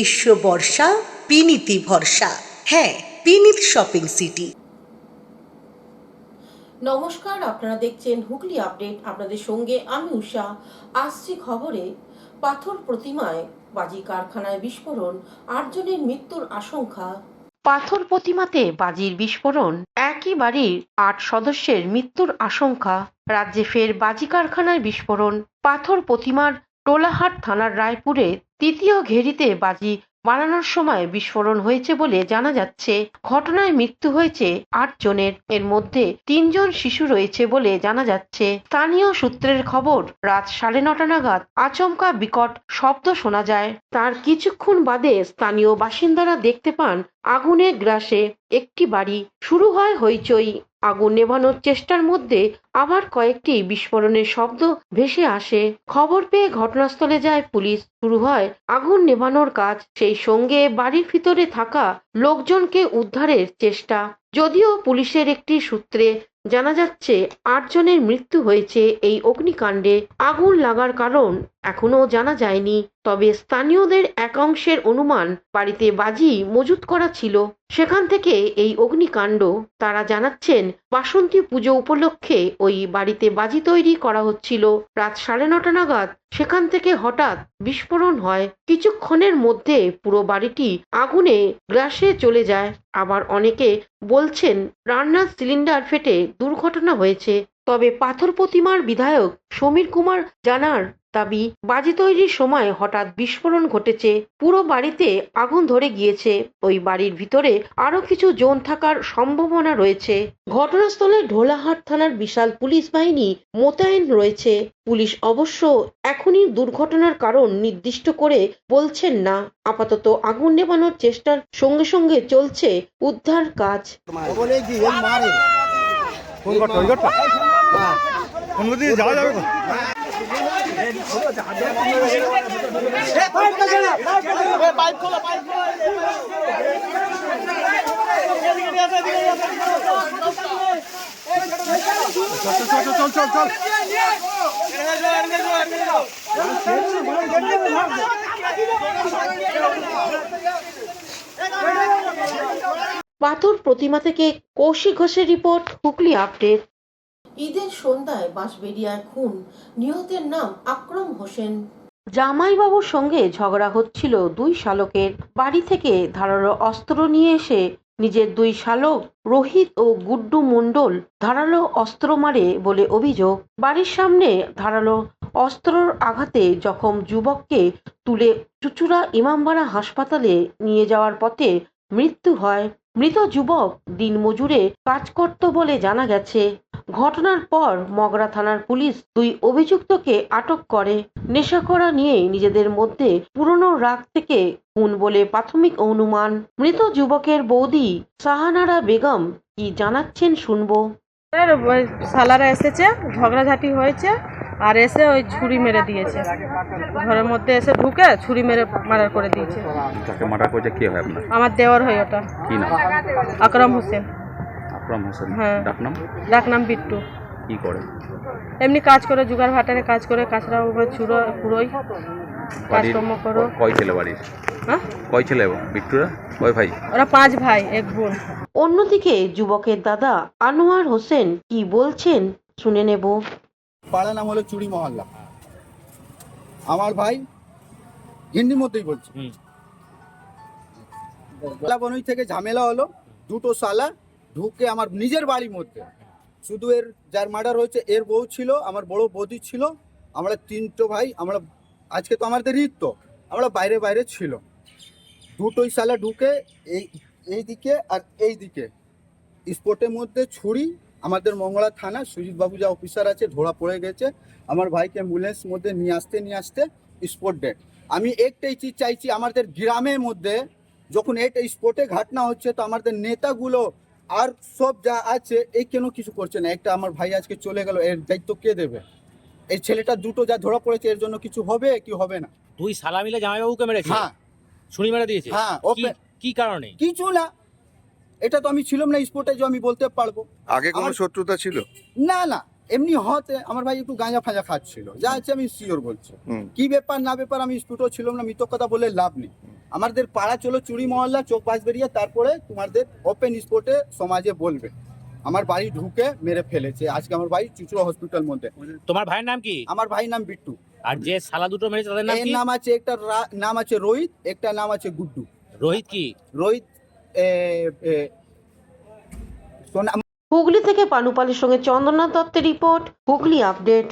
গ্রীষ্ম বর্ষা পিনিতি ভরসা। হ্যাঁ, পিনিত শপিং সিটি। নমস্কার, আপনারা দেখছেন হুগলি আপডেট। আপনাদের সঙ্গে আমি উষা। আসছি খবরে, পাথর প্রতিমায় বাজি কারখানায় বিস্ফোরণ, 8 জনের মৃত্যুর আশঙ্কা। পাথর প্রতিমাতে বাজির বিস্ফোরণ, একই বাড়ির 8 সদস্যের মৃত্যুর আশঙ্কা। রাজ্যে ফের বাজি কারখানায় বিস্ফোরণ। পাথর প্রতিমার টোলাহাট থানার রায়পুরে তৃতীয় ঘেরিতে বাজি বানানোর সময় বিস্ফোরণ হয়েছে বলে জানা যাচ্ছে। ঘটনায় মৃত্যু হয়েছে 8 জনের, এর মধ্যে 3 জন শিশু রয়েছে বলে জানা যাচ্ছে। স্থানীয় সূত্রের খবর, রাত 9:30 নাগাদ আচমকা বিকট শব্দ শোনা যায়। তার কিছুক্ষণ বাদে স্থানীয় বাসিন্দারা দেখতে পান আগুনের গ্রাসে একটি বাড়ি। শুরু হয় হইচই। আগুন নেভানোর চেষ্টার মধ্যে আবার কয়েকটি বিস্ফোরণের শব্দ ভেসে আসে। খবর পেয়ে ঘটনাস্থলে যায় পুলিশ। শুরু হয় আগুন নেভানোর কাজ। সেই সঙ্গে বাড়ির ভিতরে থাকা লোকজনকে উদ্ধারের চেষ্টা। যদিও পুলিশের একটি সূত্রে জানা যাচ্ছে 8 জনের মৃত্যু হয়েছে এই অগ্নিকাণ্ডে। আগুন লাগার কারণ এখনো জানা যায়নি। তবে স্থানীয়দের একাংশের অনুমান, বাড়িতে বাজি মজুত করা ছিল, সেখান থেকে এই অগ্নিকাণ্ড। তারা জানাচ্ছেন, বাসন্তী পুজো উপলক্ষে ওই বাড়িতে বাজি তৈরি করা হচ্ছিল। রাত 9:30 নাগাদ সেখান থেকে হঠাৎ বিস্ফোরণ হয়। কিছুক্ষণের মধ্যে পুরো বাড়িটি আগুনে গ্রাসে চলে যায়। আবার অনেকে বলছেন রান্নার সিলিন্ডার ফেটে দুর্ঘটনা হয়েছে। তবে পাথর প্রতিমার বিধায়ক সমীর কুমার জানার দাবি, বাজি তৈরির সময় হঠাৎ বিস্ফোরণ ঘটেছে। পুরো বাড়িতে আগুন ধরে গিয়েছে। ওই বাড়ির ভিতরে আরো কিছু জন থাকার সম্ভাবনা রয়েছে। ঘটনাস্থলে ঢোলাহাট থানার বিশাল পুলিশ বাহিনী মোতায়েন রয়েছে। পুলিশ অবশ্য এখনই দুর্ঘটনার কারণ নির্দিষ্ট করে বলছেন না। আপাতত আগুন নেভানোর চেষ্টার সঙ্গে সঙ্গে চলছে উদ্ধার কাজ। পাথর প্রতিমা থেকে কৌশিক ঘোষের রিপোর্ট, হুগলি আপডেট। ঈদের সন্ধ্যায় বাঁশবেড়িয়ায় খুন, নিহতের নাম আকরম হোসেন। জামাইবাবুর সঙ্গে ঝগড়া হচ্ছিল 2 শালকের। বাড়ি থেকে ধারালো অস্ত্র নিয়ে এসে নিজের 2 শালক রোহিত ও গুড্ডু মণ্ডল ধারালো অস্ত্র মারে বলে অভিযোগ। বাড়ির সামনে ধারালো অস্ত্রর আঘাতে জখম যুবককে তুলে চুঁচুড়া ইমামবাড়া হাসপাতালে নিয়ে যাওয়ার পথে মৃত্যু হয়। মৃত যুবক দিনমজুরে কাজ করত বলে জানা গেছে। ঘটনার পর মগরা থানার পুলিশ 2 অভিযুক্তকে আটক করে। নেশাখোরা নিয়ে নিজেদের মধ্যে পুরনো রাগ থেকে খুন বলে প্রাথমিক অনুমান। মৃত যুবকের বৌদি সাহানারা বেগম কি জানাচ্ছেন শুনবো। সালারা এসেছে, ঝগড়াঝাটি হয়েছে, আর এসে ওই ছুরি মেরে দিয়েছে। ঘরের মধ্যে এসে ঢুকে ছুরি মেরে মার্ডার করে দিয়েছে। তাকে মার্ডার করেছে কে হয় আপনার? আমার দেওয়ার হয় ওটা। কি নাম? আকরম হোসেন। আকরম হোসেন। হ্যাঁ। ডাকনাম? বিট্টু। কি করে? এমনি কাজ করে, জুগার ভাটারে কাজ করে, কাঁচরা উপরে পুরোই কাজকর্ম করো। কয় ছেলে বাড়ির? হ্যাঁ, কয় ছেলে বিট্টুরা? কয় ভাই? ওরা 5 ভাই, 1 বোন। অন্যদিকে যুবকের দাদা আনোয়ার হোসেন কি বলছেন শুনে নেব। পাড়া নাম হলো চুড়ি মহল্লা। আমার ভাই হিন্দির মধ্যেই বলছে। বনুই থেকে ঝামেলা হলো, 2টো শালা ঢুকে আমার নিজের বাড়ির মধ্যে। শুধু এর যার মার্ডার হয়েছে এর বউ ছিল, আমার বড় বৌদি ছিল, আমরা 3টো ভাই। আমরা আজকে তো আমাদের ঈদ, তো আমরা বাইরে বাইরে ছিল। 2টোই শালা ঢুকে এই দিকে আর এই দিকে স্পটের মধ্যে ছুরি। আমাদের মঙ্গলা থানা সুজিত বাবু যা অফিসার আছে ধরা পড়ে গেছে। আমার ভাইকে অ্যাম্বুলেন্স মধ্যে নিয়ে আসতে স্পট ডেট। আমি একটাই চিজ চাইছি, আমাদের গ্রামের মধ্যে যখন এটা স্পটে ঘটনা হচ্ছে, তো আমাদের নেতাগুলো আর সব যা আছে এই কেন কিছু করছে না। একটা আমার ভাই আজকে চলে গেল, এর দায়িত্ব কে দেবে? এই ছেলেটা 2টো যা ধরা পড়েছে এর জন্য কিছু হবে কি হবে না? 2 শালা মিলে জামাইবাবুকে মেরেছে? হ্যাঁ, ছুরি মেরে দিয়েছে? হ্যাঁ। কি কারণে? কিছু না, এটা তো আমি ছিলাম না স্পটে যে আমি বলতে পারবো। আগে কোনো শত্রুতা ছিল? না, এমনি হতে আমার ভাই একটু গাঁজা ফাঁজা খাচ্ছিল, যা আছে আমি শিওর বলছি। কি ব্যাপার না ব্যাপার আমি স্পটও ছিলাম না, মিথ্যা কথা বলে লাভ নেই। আমাদের পাড়া চলো চুরি মহল্লা চোখ বাঁশবেরিয়া, তারপরে তোমাদের ওপেন স্পটে সমাজে বলবে। আমার বাড়ি ঢুকে মেরে ফেলেছে। আজকে আমার ভাই চুচুড়া হসপিটাল মধ্যে। তোমার ভাইয়ের নাম কি? আমার ভাই নাম বিট্টু। আর যে শালা দুটো মেরেছে তাদের নাম এর কি? নাম আছে, একটা নাম আছে রোহিত, একটা নাম আছে গুড্ডু। রোহিত কি? রোহিত সোনা। হুগলি থেকে পানুপালের সঙ্গে চন্দ্রনাথ দত্তের রিপোর্ট, হুগলি আপডেট।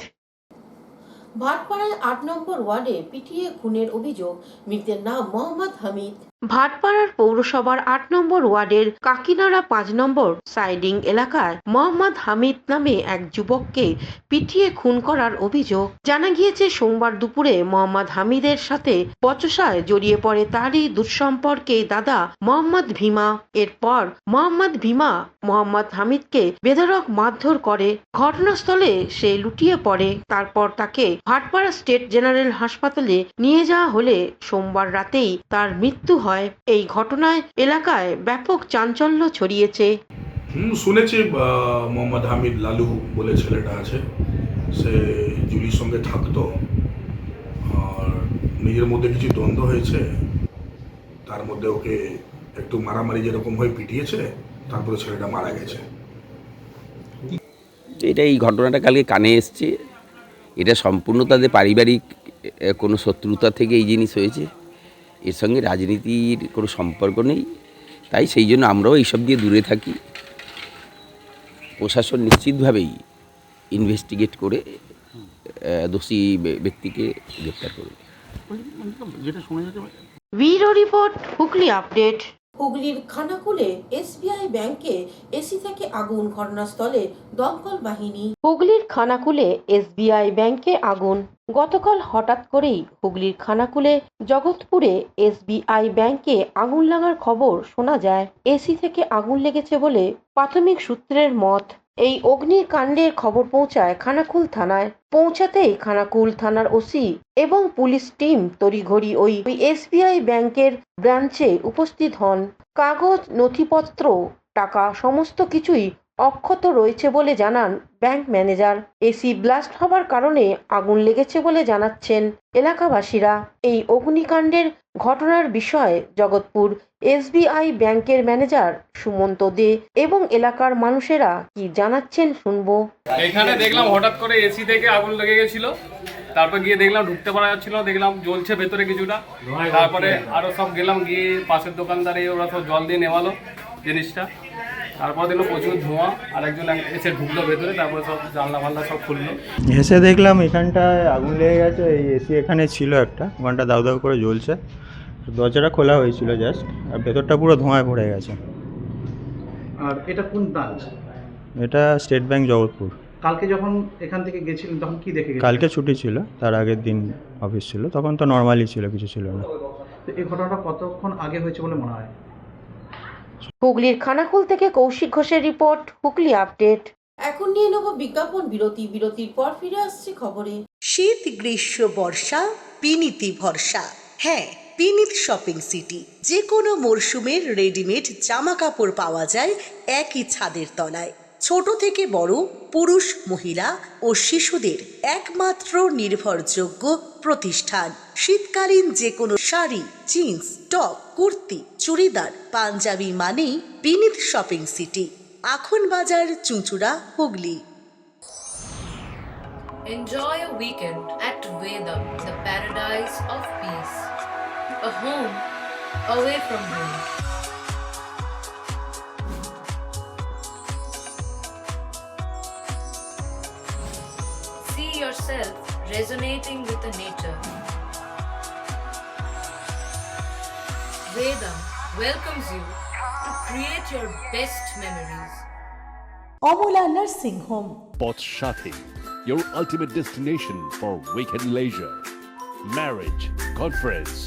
ভাটপাড়ায় 8 নম্বর ওয়ার্ডে পিটিয়ে খুনের অভিযোগ, মৃতের নাম মোহাম্মদ হামিদ। ভাটপাড়ার পৌরসভার 8 নম্বর ওয়ার্ডের কাকিনাড়া 5 নম্বর সাইডিং এলাকায় মোহাম্মদ হামিদ নামে এক যুবককে পিটিয়ে খুন করার অভিযোগ। জানা গিয়েছে সোমবার দুপুরে মোহাম্মদ হামিদের সাথে বচসায় জড়িয়ে পড়ে তারই দুঃসম্পর্কে দাদা মোহাম্মদ ভীমা। এরপর মোহাম্মদ ভীমা মোহাম্মদ হামিদকে বেধড়ক মারধর করে। ঘটনাস্থলে সে লুটিয়ে পড়ে। তারপর তাকে ভাটপাড়া স্টেট জেনারেল হাসপাতালে নিয়ে যাওয়া হলে সোমবার রাতেই তার মৃত্যু হয়। এই ঘটনায় এলাকায় ব্যাপক চাঞ্চল্য ছড়িয়েছে। শুনেছি মোহাম্মদ হামিদ লালু বলে ছেলেটা আছে, সে জুলির সঙ্গে থাকতো আর নিজের মধ্যে কিছু দ্বন্দ্ব হয়েছে, তার মধ্যে ওকে একটু মারামারি যেরকম হয়ে পিটিয়েছে, তারপরে ছেলেটা মারা গেছে। এই ঘটনাটা কালকে কানে এসছে। এটা সম্পূর্ণ তাদের পারিবারিক কোনো শত্রুতা থেকে এই জিনিস হয়েছে, এর সঙ্গে রাজনীতির কোনো সম্পর্ক নেই। তাই সেই জন্য আমরাও এইসব দিয়ে দূরে থাকি। প্রশাসন নিশ্চিতভাবেই ইনভেস্টিগেট করে দোষী ব্যক্তিকে গ্রেপ্তার করবে। Bureau report, Hooghly update. হুগলির খানাকুলে এসবিআই ব্যাংকে এসি থেকে আগুন, ঘটনাস্থলে দমকল বাহিনী। হুগলির খানাকুলে এসবিআই ব্যাংকে আগুন। গতকাল হঠাৎ করেই হুগলির খানাকুলে জগৎপুরে এসবিআই ব্যাংকে আগুন লাগার খবর শোনা যায়। এসি থেকে আগুন লেগেছে বলে প্রাথমিক সূত্রের মত। এই অগ্নিকাণ্ডের খবর পৌঁছায় খানাকুল থানায়। পৌঁছাতেই খানাকুল থানার ওসি এবং পুলিশ টিম তড়িঘড়ি ওই এসবিআই ব্যাংকের ব্রাঞ্চে উপস্থিত হন। কাগজ, নথিপত্র, টাকা সমস্ত কিছুই অক্ষত রয়েছে বলে জানান ব্যাংক ম্যানেজার। এসি ব্লাস্ট হবার কারণে আগুন লেগেছে বলে জানাচ্ছেন এলাকাবাসীরা। এই অগ্নিকাণ্ডের ঘটনার বিষয়ে জগৎপুর এসবিআই ব্যাংকের ম্যানেজার সুমন্ত দে এবং এলাকার মানুষেরা কি জানাচ্ছেন শুনবো। এখানে দেখলাম হঠাৎ করে এসি থেকে আগুন লেগে গেছিল, তারপর গিয়ে দেখলাম ঢুকতে পারা যাচ্ছিল না, দেখলাম জ্বলছে ভেতরে কিছুটা। তারপরে আরো সব গেলাম, গিয়ে পাশের দোকানদারে ওরা সব জল দিয়ে নেওয়ালো জিনিসটা। তারপর দেখলো প্রচুর ধোঁয়া, আর একজন এসে ঢুকলো ভেতরে, তারপরে সব জানলা ফাল্লা সব খুললো। এসে দেখলাম এখানটায় আগুন লেগে গেছে। এই এসি এখানে ছিল একটা, ওখানটা দাউ দাউ করে জ্বলছে। দরজাটা খোলা হয়েছিল জাস্ট, আর ভেতরটা পুরো ধোঁয়ায় ভরে গেছে। আর এটা কোন ব্রাঞ্চ? এটা স্টেট ব্যাংক জগৎপুর। কালকে যখন এখান থেকে গেছিলেন তখন কি দেখে গেছেন? কালকে ছুটি ছিল, তার আগের দিন অফিস ছিল, তখন তো নর্মালি ছিল, কিছু ছিল না। তো এই ঘটনাটা কতক্ষণ আগে হয়েছে বলে মনে হয়? হুগলির খানাকুল থেকে কৌশিক ঘোষের রিপোর্ট, হুগলি আপডেট। এখন নিয়ে নেব বিজ্ঞাপন বিরতি। বিরতির পর ফিরে আসছে খবরে। শীত, গ্রীষ্ম, বর্ষা, পিনিতি ভরসা। হ্যাঁ, পিনিত শপিং সিটি। যে কোনো মরশুমের রেডিমেড জামা কাপড় পাওয়া যায় একই ছাদের তলায়। ছোট থেকে বড়, পুরুষ, মহিলা ও শিশুদের একমাত্র নির্ভরযোগ্য প্রতিষ্ঠান। শীতকালীন যে কোনো শাড়ি, জিন্স, টপ, কুর্তি, চুড়িদার, পাঞ্জাবি মানেই পিনিত শপিং সিটি। আখন বাজার, চুঁচুড়া, Hooghly. Enjoy a weekend at Vedam, the paradise of peace. A home away from home. See yourself resonating with the nature. Vedam welcomes you to create your best memories. Amala nursing home. Potshati, your ultimate destination for weekend leisure. Marriage, conference,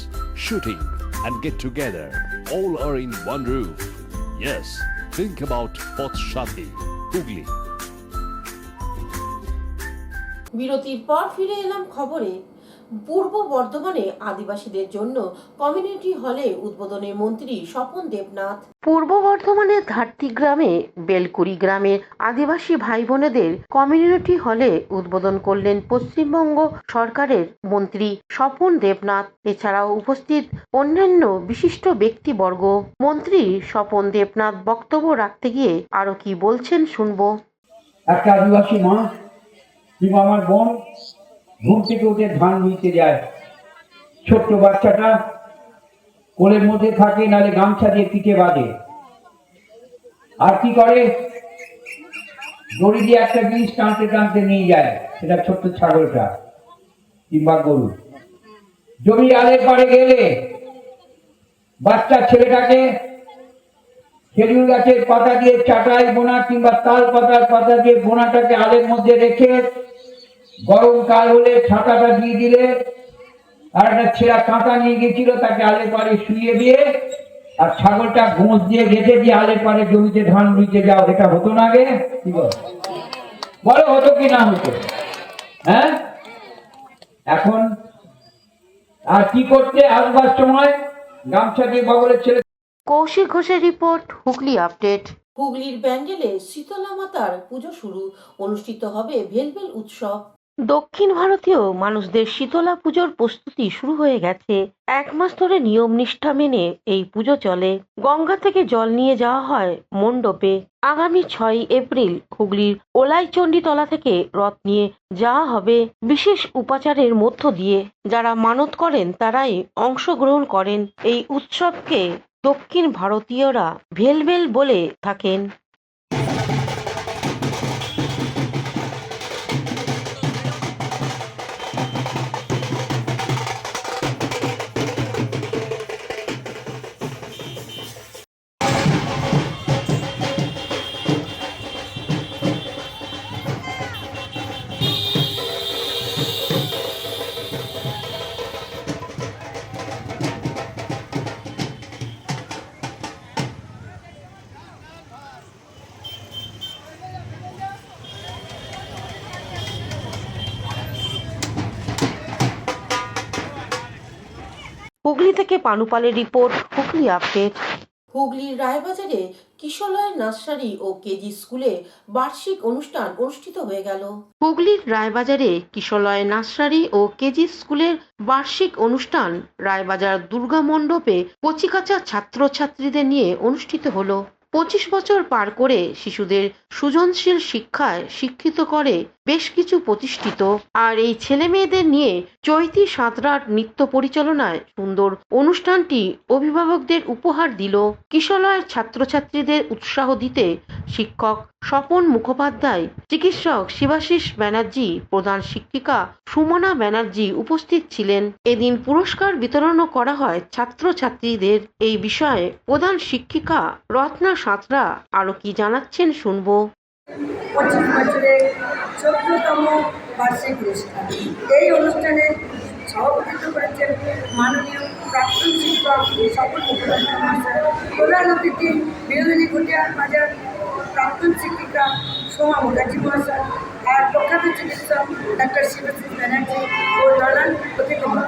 shooting, and get together all are in one roof. Yes, think about Potshati, Hugli. বিরতির পর ফিরে এলাম খবরে। পূর্ব বর্ধমানে আদিবাসীদের জন্য community হলে উদ্বোধনে মন্ত্রী স্বপন দেবনাথ। পূর্ব বর্ধমানের ধারতি গ্রামে বেলকুড়ি গ্রামের আদিবাসী ভাই বোনেদের কমিউনিটি হলে উদ্বোধন করলেন পশ্চিমবঙ্গ সরকারের মন্ত্রী স্বপন দেবনাথ। এছাড়াও উপস্থিত অন্যান্য বিশিষ্ট ব্যক্তিবর্গ। মন্ত্রী স্বপন দেবনাথ বক্তব্য রাখতে গিয়ে আরো কি বলছেন শুনবো। একটা আদিবাসী মা কিংবা আমার বোন ঘুম থেকে উঠে ধান রুইতে যায়, ছোট্ট বাচ্চাটা কোলের মধ্যে থাকে, নাহলে গামছা দিয়ে পিঠে বাঁধে, আর কি করে দড়ি দিয়ে একটা জিনিস টানতে টানতে নিয়ে যায়, সেটা ছোট্ট ছাগলটা কিংবা গরু। জমি আলের পাড়ে গেলে বাচ্চা ছেলেটাকে খেজুর গাছের পাতা দিয়ে চাটাই বোনা কিংবা তাল পাতার পাতা দিয়ে বোনাটাকে আলের মধ্যে রেখে গরমকাল হলে ছাতাটা দিয়ে দিলে, আর একটা ছেঁড়া কাঁটা নিয়ে গেছিল তাকে আলের পাড়ে শুয়ে দিয়ে আর ছাগলটা ঘোঁচ দিয়ে রেখে দিয়ে আলের পাড়ে জমিতে ধান রুইতে যাও। এটা হতো না আগে? কি বলো, হতো কি না হতো? হ্যাঁ, এখন আর কি করতে আসবার সময় গামছা দিয়ে বগলের ছেলে। কৌশিক ঘোষের রিপোর্ট, হুগলি আপডেট। হুগলির ব্যান্ডেলে শীতলা মাতার পুজো শুরু, অনুষ্ঠিত হবে ভেলভেল উৎসব। দক্ষিণ ভারতীয় মানুষদের শীতলা পুজোর প্রস্তুতি শুরু হয়ে গেছে। 1 মাস ধরে নিয়ম নিষ্ঠা মেনে এই পুজো চলে। গঙ্গা থেকে জল নিয়ে যাওয়া হয় মণ্ডপে। আগামী 6 এপ্রিল হুগলির ওলাইচণ্ডীতলা থেকে রথ নিয়ে যাওয়া হবে বিশেষ উপাচারের মধ্য দিয়ে। যারা মানত করেন তারাই অংশগ্রহণ করেন। এই উৎসবকে দক্ষিণ ভারতীয়রা ভেলভেল বলে থাকেন। হুগলি থেকে পানুপালের রিপোর্ট, হুগলি আপডেট। হুগলির রায়বাজারে কিশলয় নার্সারি ও কেজি স্কুলে বার্ষিক অনুষ্ঠান অনুষ্ঠিত হয়ে গেল। হুগলির রায়বাজারে কিশলয় নার্সারি ও কেজি স্কুলের বার্ষিক অনুষ্ঠান রায়বাজার দুর্গা মণ্ডপে কচিকাঁচা ছাত্রছাত্রীদের নিয়ে অনুষ্ঠিত হলো। 25 বছর পার করে শিশুদের সৃজনশীল শিক্ষায় শিক্ষিত করে বেশ কিছু প্রতিষ্ঠিত। আর এই ছেলে মেয়েদের নিয়ে চৈতি সাঁতরার নৃত্য পরিচালনায় সুন্দর অনুষ্ঠানটি অভিভাবকদের উপহার দিল। কিশলয়ের ছাত্রছাত্রীদের উৎসাহ দিতে শিক্ষক স্বপন মুখোপাধ্যায়, চিকিৎসক শিবাশিস ব্যানার্জি, প্রধান শিক্ষিকা সুমনা ব্যানার্জি উপস্থিত ছিলেন। এদিন পুরস্কার বিতরণও করা হয় ছাত্রছাত্রীদের। এই বিষয়ে প্রধান শিক্ষিকা রত্না সাঁতরা আরো কি জানাচ্ছেন শুনবো। 25 বছরের 14তম বার্ষিক অনুষ্ঠান। এই অনুষ্ঠানে সভাপতিত্ব করেছেন মাননীয় প্রাক্তন শিক্ষক স্বপন মুখোপাধ্যায় মহাশয়। প্রধান অতিথি বিনোদিনী ঘটিয়া বাজার প্রাক্তন শিক্ষিকা সোমা মুখার্জি মহাশয়, আর প্রখ্যাত চিকিৎসক ডাক্তার শিবাশিস ব্যানার্জি ও নানান অতিথিবৃন্দ।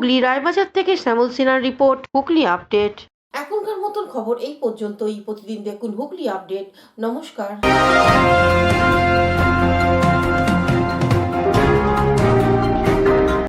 হুগলি রায়বাজার থেকে শ্যামল সিনহার রিপোর্ট, হুগলি আপডেট। এখনকার মতন খবর এই পর্যন্তই। প্রতিদিন দেখুন হুগলি আপডেট। নমস্কার।